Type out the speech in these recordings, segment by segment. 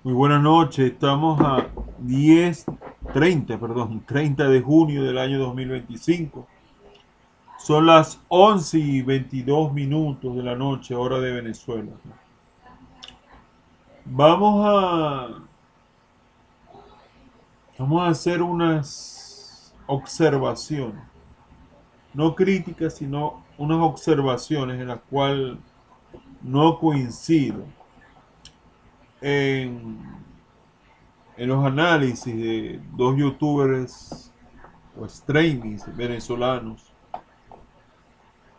Muy buenas noches, estamos a 30 de junio del año 2025. Son las 11:22 de la noche, hora de Venezuela. Vamos a, vamos a hacer unas observaciones, no críticas, sino unas observaciones en las cuales no coincido en, en los análisis de dos youtubers o streamings venezolanos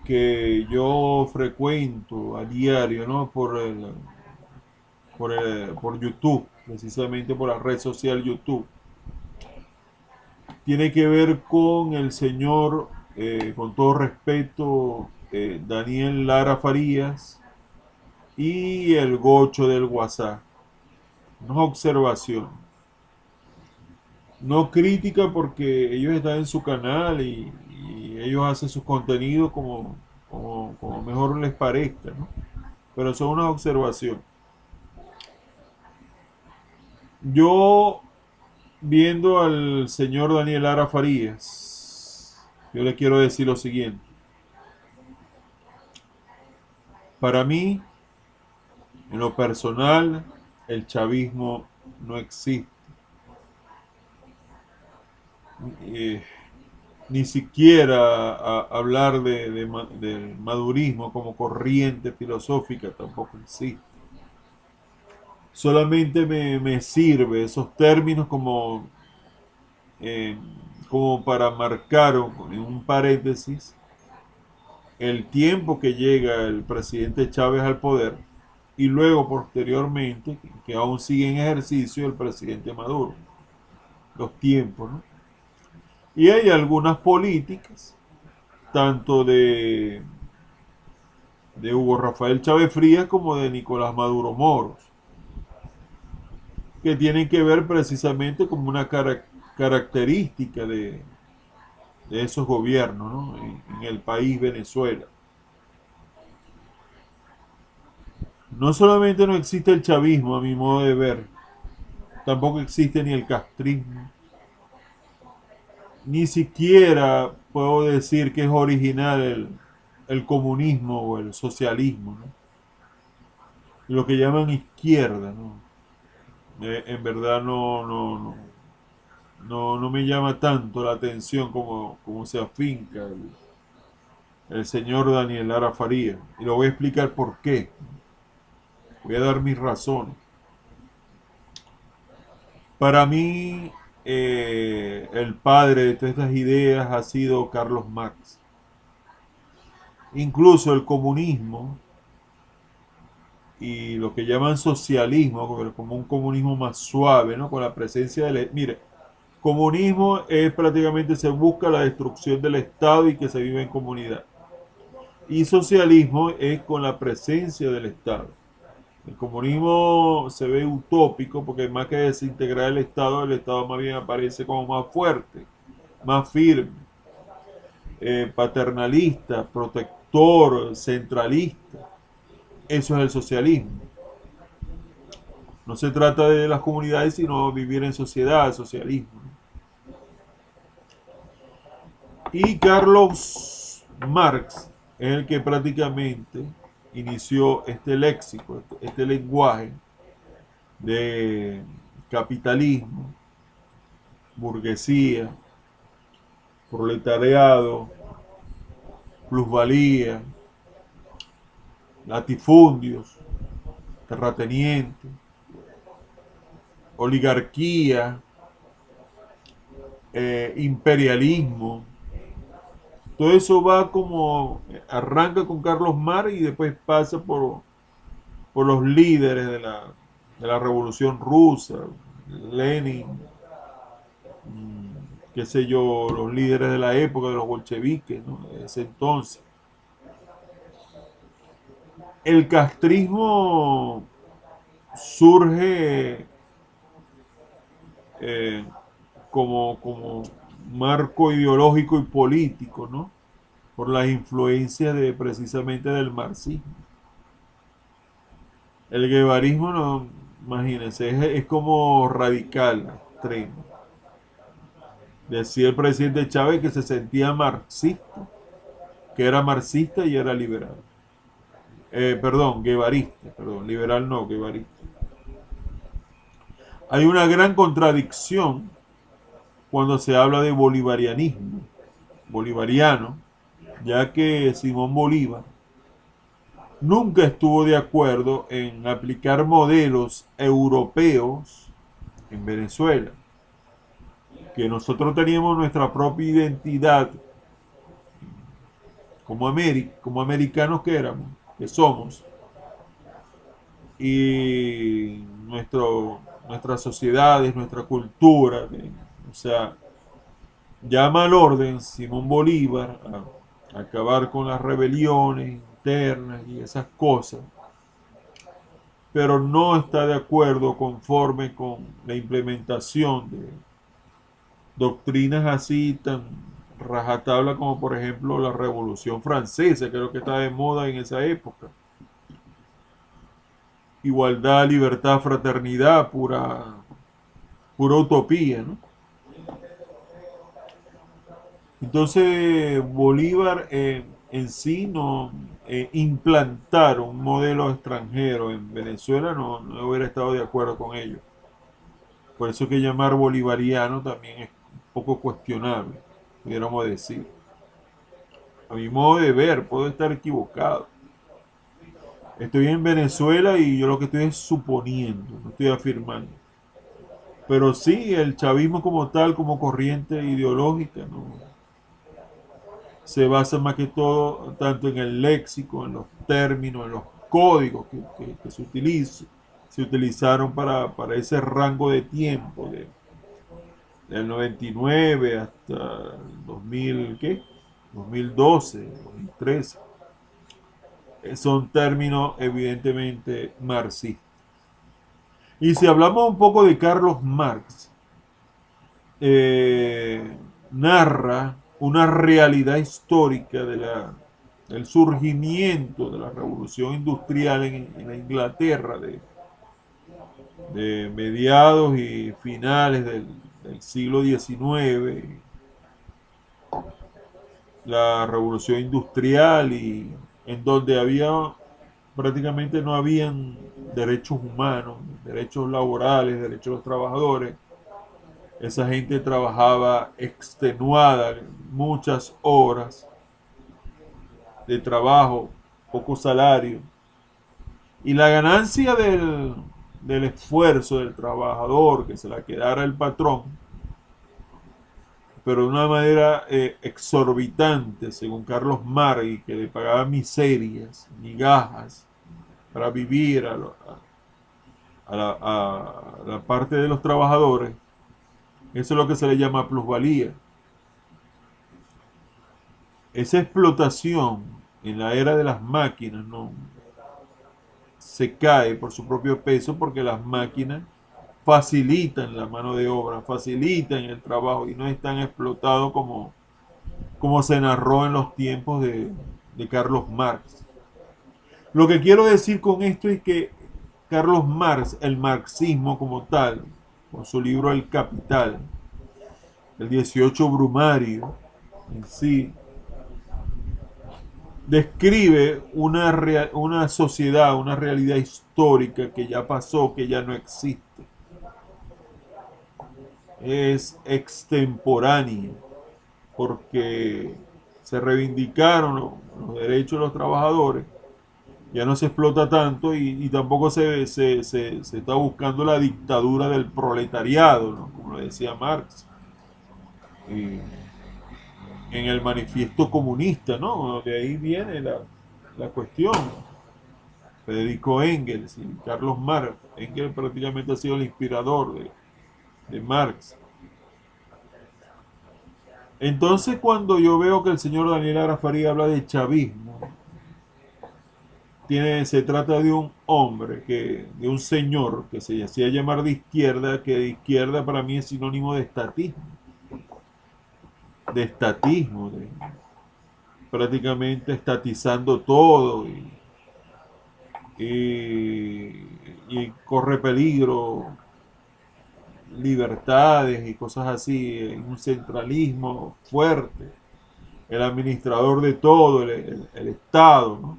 que yo frecuento a diario, ¿no? Por YouTube, precisamente por la red social YouTube. Tiene que ver con el señor, con todo respeto, Daniel Lara Farías y el gocho del WhatsApp. Una observación. No crítica porque ellos están en su canal y ellos hacen sus contenidos como mejor les parezca, ¿no? Pero son una observación. Yo, viendo al señor Daniel Lara Farías, yo le quiero decir lo siguiente. Para mí, en lo personal, el chavismo no existe. Eh, Ni siquiera hablar del madurismo como corriente filosófica tampoco existe. Solamente me sirve esos términos eh, como para marcar en un paréntesis el tiempo que llega el presidente Chávez al poder y luego posteriormente, que aún sigue en ejercicio, el presidente Maduro. Los tiempos, ¿no? Y hay algunas políticas, tanto de Hugo Rafael Chávez Frías como de Nicolás Maduro Moros, que tienen que ver precisamente como una característica de esos gobiernos, ¿no? En el país Venezuela. No solamente no existe el chavismo, a mi modo de ver, tampoco existe ni el castrismo, ni siquiera puedo decir que es original el comunismo o el socialismo, ¿no? Lo que llaman izquierda, ¿no? En verdad no me llama tanto la atención como se afinca el señor Daniel Lara Faría. Y lo voy a explicar por qué. Voy a dar mis razones. Para mí, el padre de todas estas ideas ha sido Carlos Marx. Incluso el comunismo y lo que llaman socialismo, como un comunismo más suave, ¿no? Con la presencia del... Mire, comunismo es prácticamente se busca la destrucción del Estado y que se vive en comunidad. Y socialismo es con la presencia del Estado. El comunismo se ve utópico porque más que desintegrar el Estado más bien aparece como más fuerte, más firme, paternalista, protector, centralista. Eso es el socialismo. No se trata de las comunidades, sino vivir en sociedad, socialismo. Y Carlos Marx es el que prácticamente inició este léxico, este lenguaje de capitalismo, burguesía, proletariado, plusvalía, latifundios, terratenientes, oligarquía, imperialismo. Todo eso va como, arranca con Carlos Marx y después pasa por los líderes de la Revolución Rusa, Lenin, qué sé yo, los líderes de la época de los bolcheviques, ¿no? De ese entonces. El castrismo surge eh, como marco ideológico y político, ¿no? Por las influencias precisamente del marxismo. El guevarismo Imagínense, es como radical, extremo. Decía el presidente Chávez que se sentía marxista, que era marxista y era liberal. Perdón, guevarista, perdón, liberal no, guevarista. Hay una gran contradicción cuando se habla de bolivarianismo, bolivariano, ya que Simón Bolívar nunca estuvo de acuerdo en aplicar modelos europeos en Venezuela, que nosotros teníamos nuestra propia identidad como, como americanos que éramos, que somos, y nuestras sociedades, nuestra cultura, o sea, llama al orden Simón Bolívar a acabar con las rebeliones internas y esas cosas, pero no está de acuerdo conforme con la implementación de doctrinas así tan rajatabla como por ejemplo la Revolución Francesa, que es lo que está de moda en esa época. Igualdad, libertad, fraternidad, pura utopía, ¿no? Entonces Bolívar en sí no implantar un modelo extranjero en Venezuela no hubiera estado de acuerdo con ello. Por eso que llamar bolivariano también es un poco cuestionable, pudiéramos decir. A mi modo de ver, puedo estar equivocado. Estoy en Venezuela y yo lo que estoy es suponiendo, no estoy afirmando. Pero sí, el chavismo como tal, como corriente ideológica, ¿no? Se basa más que todo tanto en el léxico, en los términos, en los códigos que se utilizaron para ese rango de tiempo, del 99 hasta el 2000, ¿qué? 2012, 2013. Son términos evidentemente marxistas. Y si hablamos un poco de Carlos Marx, eh, narra una realidad histórica del surgimiento de la revolución industrial en la Inglaterra de mediados y finales del siglo XIX, la revolución industrial y en donde prácticamente no habían derechos humanos, derechos laborales, derechos de los trabajadores. Esa gente trabajaba extenuada, muchas horas de trabajo, poco salario. Y la ganancia del esfuerzo del trabajador, que se la quedara el patrón, pero de una manera exorbitante, según Carlos Marx, que le pagaba miserias, migajas, para vivir a la parte de los trabajadores. Eso es lo que se le llama plusvalía. Esa explotación en la era de las máquinas no se cae por su propio peso porque las máquinas facilitan la mano de obra, facilitan el trabajo y no es tan explotado como se narró en los tiempos de Carlos Marx. Lo que quiero decir con esto es que Carlos Marx, el marxismo como tal, con su libro El Capital, el 18 Brumario, en sí, describe una sociedad, una realidad histórica que ya pasó, que ya no existe. Es extemporánea, porque se reivindicaron los derechos de los trabajadores, ya no se explota tanto y tampoco se está buscando la dictadura del proletariado, ¿no? Como lo decía Marx. Y en el manifiesto comunista, ¿no? De ahí viene la cuestión. Federico Engels y Carlos Marx. Engels prácticamente ha sido el inspirador de Marx. Entonces, cuando yo veo que el señor Daniel Arafarí habla de chavismo, se trata de un hombre, de un señor que se hacía llamar de izquierda, que de izquierda para mí es sinónimo de estatismo. De estatismo, prácticamente estatizando todo y y corre peligro libertades y cosas así, en un centralismo fuerte, el administrador de todo, el Estado, ¿no?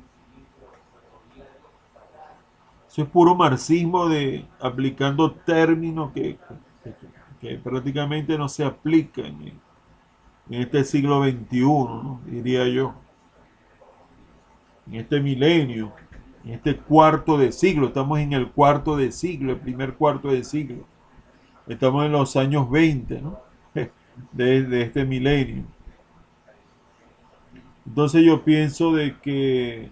Eso es puro marxismo de aplicando términos que prácticamente no se aplican en este siglo XXI, ¿no? Diría yo, en este milenio, en este cuarto de siglo. Estamos en el cuarto de siglo, el primer cuarto de siglo. Estamos en los años 20, ¿no? De este milenio. Entonces yo pienso de que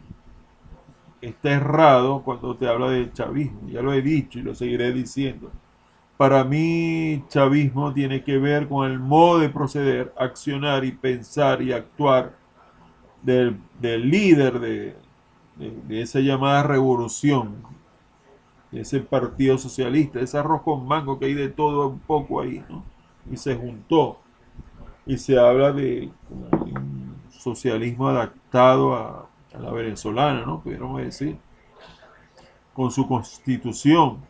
está errado cuando te habla de chavismo. Ya lo he dicho y lo seguiré diciendo. Para mí, chavismo tiene que ver con el modo de proceder, accionar y pensar y actuar del líder de esa llamada revolución, de ese partido socialista, ese arroz con mango que hay de todo un poco ahí, ¿no? Y se juntó y se habla de un socialismo adaptado a la venezolana, ¿no? Pudiéramos decir, con su constitución.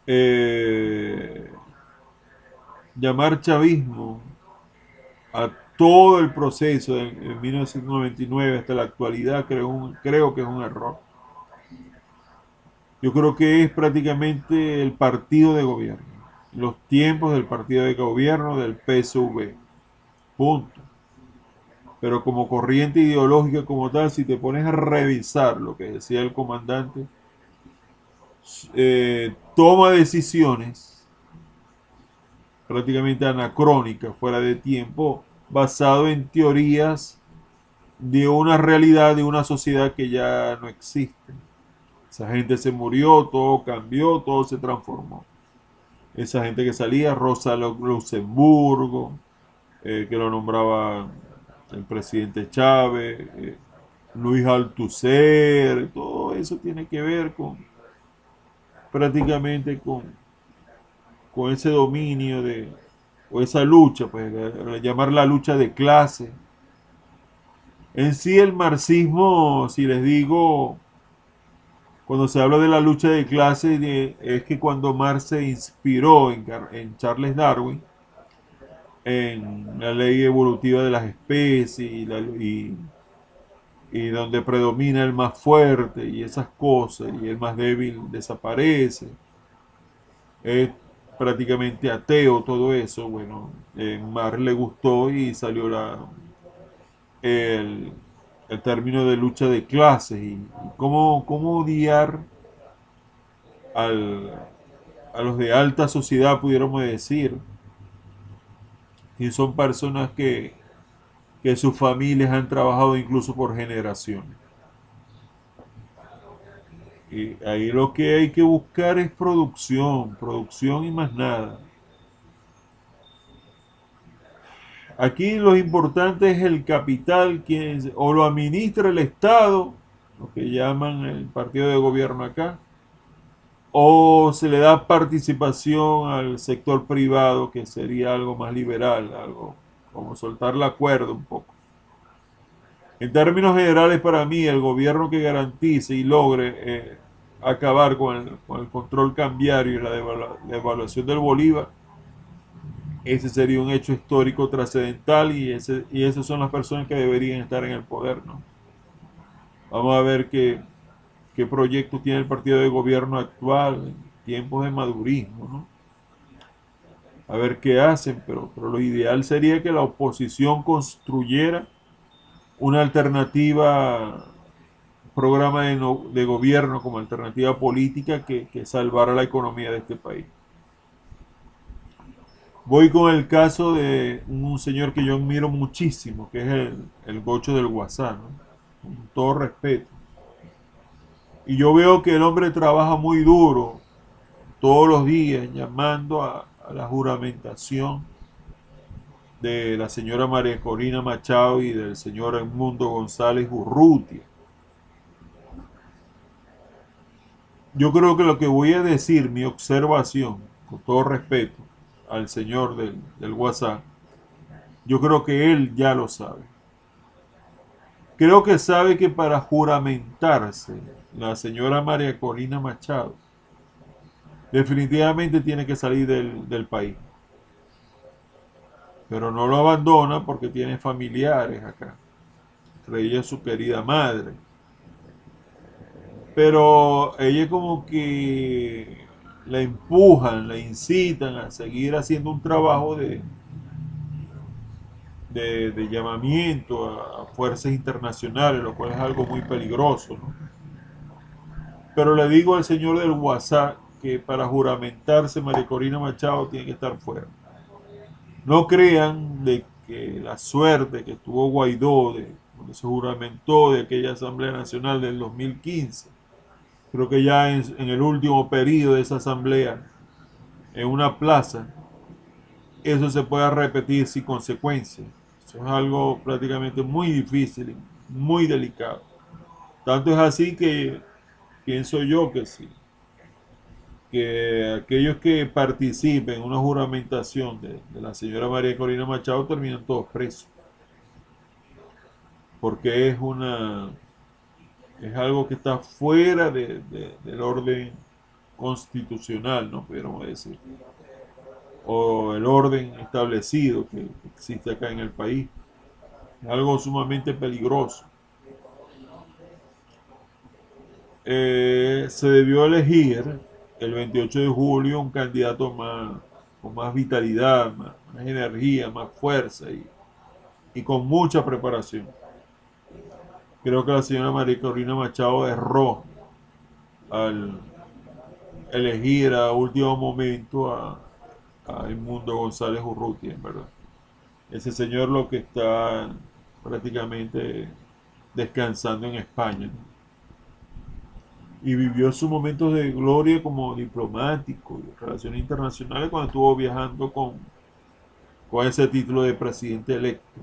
Eh, Llamar chavismo a todo el proceso de 1999 hasta la actualidad creo que es un error. Yo creo que es prácticamente el partido de gobierno, los tiempos del partido de gobierno del PSV, punto. Pero como corriente ideológica como tal, si te pones a revisar lo que decía el comandante, toma decisiones prácticamente anacrónicas, fuera de tiempo, basado en teorías de una realidad, de una sociedad que ya no existe. Esa gente se murió, todo cambió, todo se transformó. Esa gente que salía, Rosa Luxemburgo, que lo nombraba el presidente Chávez, Luis Althusser, todo eso tiene que ver con prácticamente con ese dominio o esa lucha, pues llamar la lucha de clase. En sí el marxismo, si les digo, cuando se habla de la lucha de clase, es que cuando Marx se inspiró en Charles Darwin, en la ley evolutiva de las especies y donde predomina el más fuerte y esas cosas, y el más débil desaparece, es prácticamente ateo todo eso. Bueno, Marx le gustó y salió el, el término de lucha de clases y cómo odiar al, a los de alta sociedad, pudiéramos decir, y son personas que sus familias han trabajado incluso por generaciones. Y ahí lo que hay que buscar es producción, producción y más nada. Aquí lo importante es el capital, o lo administra el Estado, lo que llaman el partido de gobierno acá, o se le da participación al sector privado, que sería algo más liberal, algo como soltar la cuerda un poco. En términos generales, para mí, el gobierno que garantice y logre acabar con el control cambiario y la devaluación del Bolívar, ese sería un hecho histórico trascendental y esas son las personas que deberían estar en el poder, ¿no? Vamos a ver qué proyecto tiene el partido de gobierno actual en tiempos de madurismo, ¿no? A ver qué hacen, pero lo ideal sería que la oposición construyera una alternativa, programa de gobierno como alternativa política que salvara la economía de este país. Voy con el caso de un señor que yo admiro muchísimo, que es el Gocho del WhatsApp, ¿no? Con todo respeto. Y yo veo que el hombre trabaja muy duro todos los días llamando a la juramentación de la señora María Corina Machado y del señor Edmundo González Urrutia. Yo creo que lo que voy a decir, mi observación, con todo respeto al señor del WhatsApp, yo creo que él ya lo sabe. Creo que sabe que para juramentarse, la señora María Corina Machado definitivamente tiene que salir del país. Pero no lo abandona porque tiene familiares acá. Entre ellas su querida madre. Pero ella como que la empujan, la incitan a seguir haciendo un trabajo de llamamiento a fuerzas internacionales, lo cual es algo muy peligroso, ¿no? Pero le digo al señor del WhatsApp que para juramentarse María Corina Machado tiene que estar fuera. No crean de que la suerte que tuvo Guaidó cuando se juramentó de aquella Asamblea Nacional del 2015, creo que ya en el último periodo de esa asamblea, en una plaza, eso se pueda repetir sin consecuencias. Eso es algo prácticamente muy difícil, muy delicado. Tanto es así que pienso yo que sí, que aquellos que participen en una juramentación de la señora María Corina Machado terminan todos presos, porque es algo que está fuera del orden constitucional, no pudiéramos decir, o el orden establecido que existe acá en el país. Es algo sumamente peligroso. Se debió elegir el 28 de julio un candidato con más vitalidad, más energía, más fuerza y con mucha preparación. Creo que la señora María Corina Machado erró al elegir a último momento a Edmundo González Urrutia, en verdad. Ese señor lo que está prácticamente descansando en España, ¿no? Y vivió sus momentos de gloria como diplomático y relaciones internacionales cuando estuvo viajando con ese título de presidente electo.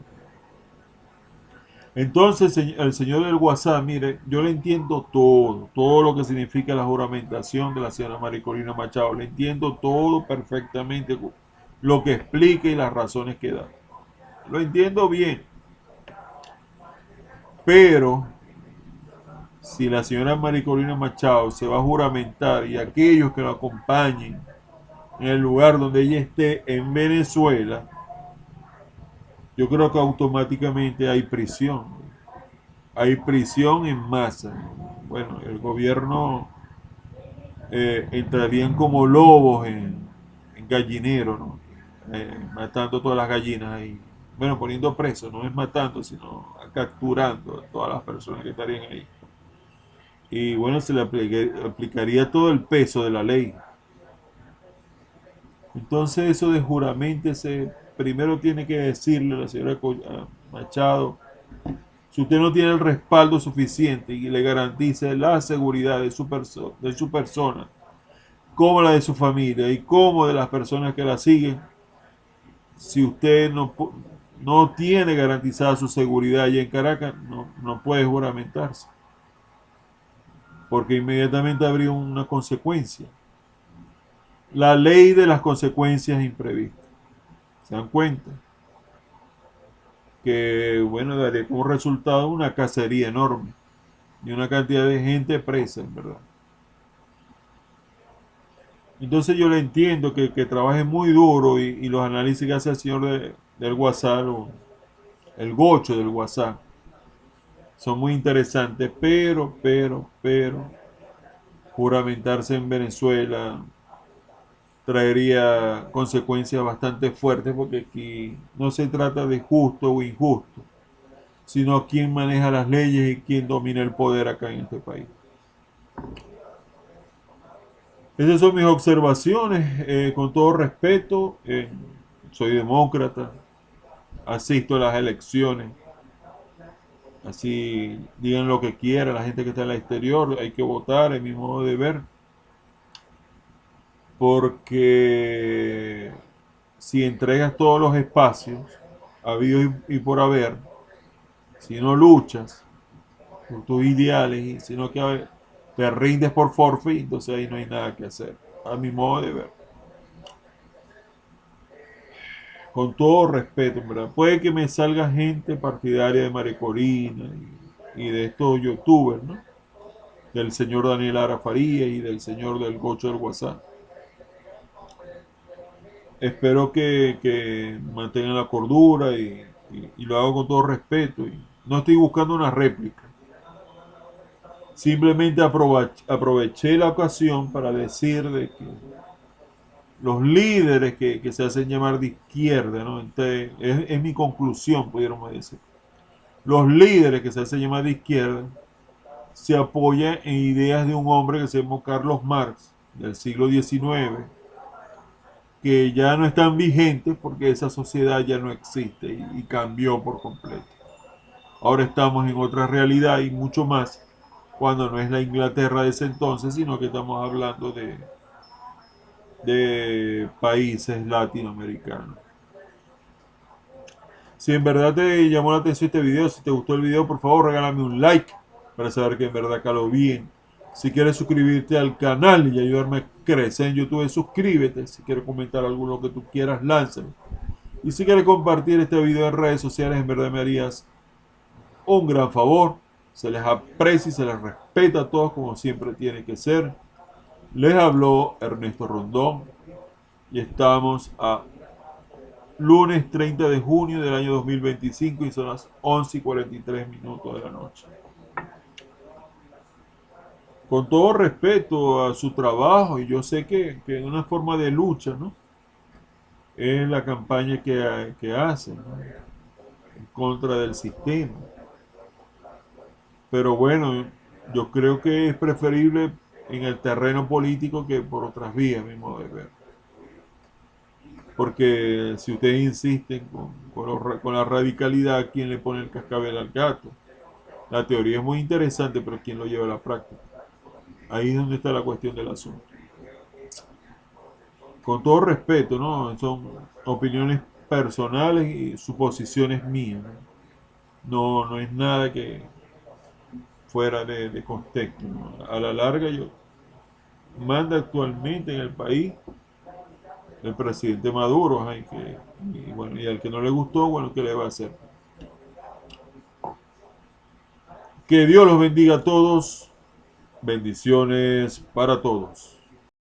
Entonces, el señor del WhatsApp, mire, yo le entiendo todo lo que significa la juramentación de la señora María Corina Machado, le entiendo todo perfectamente, lo que explica y las razones que da. Lo entiendo bien, pero si la señora María Corina Machado se va a juramentar y aquellos que lo acompañen en el lugar donde ella esté en Venezuela, yo creo que automáticamente hay prisión. Hay prisión en masa. Bueno, el gobierno entrarían como lobos en gallinero, ¿no? Matando todas las gallinas ahí. Bueno, poniendo presos, no es matando, sino capturando a todas las personas que estarían ahí. Y bueno, se le aplicaría todo el peso de la ley. Entonces eso de juramentese, primero tiene que decirle a la señora Machado, si usted no tiene el respaldo suficiente y le garantice la seguridad de su persona, como la de su familia y como de las personas que la siguen, si usted no tiene garantizada su seguridad allá en Caracas, no puede juramentarse, porque inmediatamente habría una consecuencia. La ley de las consecuencias imprevistas. ¿Se dan cuenta? Que, bueno, daría como resultado una cacería enorme y una cantidad de gente presa, en verdad. Entonces yo le entiendo que trabaje muy duro y los análisis que hace el señor del WhatsApp, o el gocho del WhatsApp, son muy interesantes, pero, juramentarse en Venezuela traería consecuencias bastante fuertes porque aquí no se trata de justo o injusto, sino quién maneja las leyes y quién domina el poder acá en este país. Esas son mis observaciones, con todo respeto. Soy demócrata, asisto a las elecciones, así digan lo que quieran, la gente que está en el exterior, hay que votar, es mi modo de ver, porque si entregas todos los espacios habidos y por haber, si no luchas por tus ideales, sino que te rindes por forfeit, entonces ahí no hay nada que hacer, a mi modo de ver. Con todo respeto, ¿verdad? Puede que me salga gente partidaria de María Corina y de estos youtubers, ¿no? Del señor Daniel Ara Farías y del señor del Gocho del WhatsApp. Espero que mantengan la cordura y lo hago con todo respeto. Y no estoy buscando una réplica. Simplemente aproveché la ocasión para decir de que los líderes que se hacen llamar de izquierda, ¿no? Entonces, es mi conclusión, pudiéramos decir. Los líderes que se hacen llamar de izquierda se apoyan en ideas de un hombre que se llama Carlos Marx, del siglo XIX, que ya no están vigentes porque esa sociedad ya no existe y cambió por completo. Ahora estamos en otra realidad y mucho más cuando no es la Inglaterra de ese entonces, sino que estamos hablando de países latinoamericanos. Si en verdad te llamó la atención este video, si te gustó el video, por favor regálame un like para saber que en verdad caló bien. Si quieres suscribirte al canal y ayudarme a crecer en YouTube, suscríbete. Si quieres comentar algo lo que tú quieras, lánzalo. Y si quieres compartir este video en redes sociales, en verdad me harías un gran favor. Se les aprecia y se les respeta a todos como siempre tiene que ser. Les habló Ernesto Rondón y estamos a lunes 30 de junio del año 2025 y son las 11:43 de la noche. Con todo respeto a su trabajo, y yo sé que es una forma de lucha, ¿no? Es la campaña que hacen, ¿no? En contra del sistema. Pero bueno, yo creo que es preferible en el terreno político que por otras vías, mi modo de ver. Porque si ustedes insisten con la radicalidad, ¿quién le pone el cascabel al gato? La teoría es muy interesante, pero ¿quién lo lleva a la práctica? Ahí es donde está la cuestión del asunto. Con todo respeto, ¿no? Son opiniones personales y suposiciones mías, ¿no? No es nada que fuera de contexto, ¿no? A la larga yo manda actualmente en el país el presidente Maduro, y bueno, y al que no le gustó, bueno, ¿qué le va a hacer? Que Dios los bendiga a todos. Bendiciones para todos.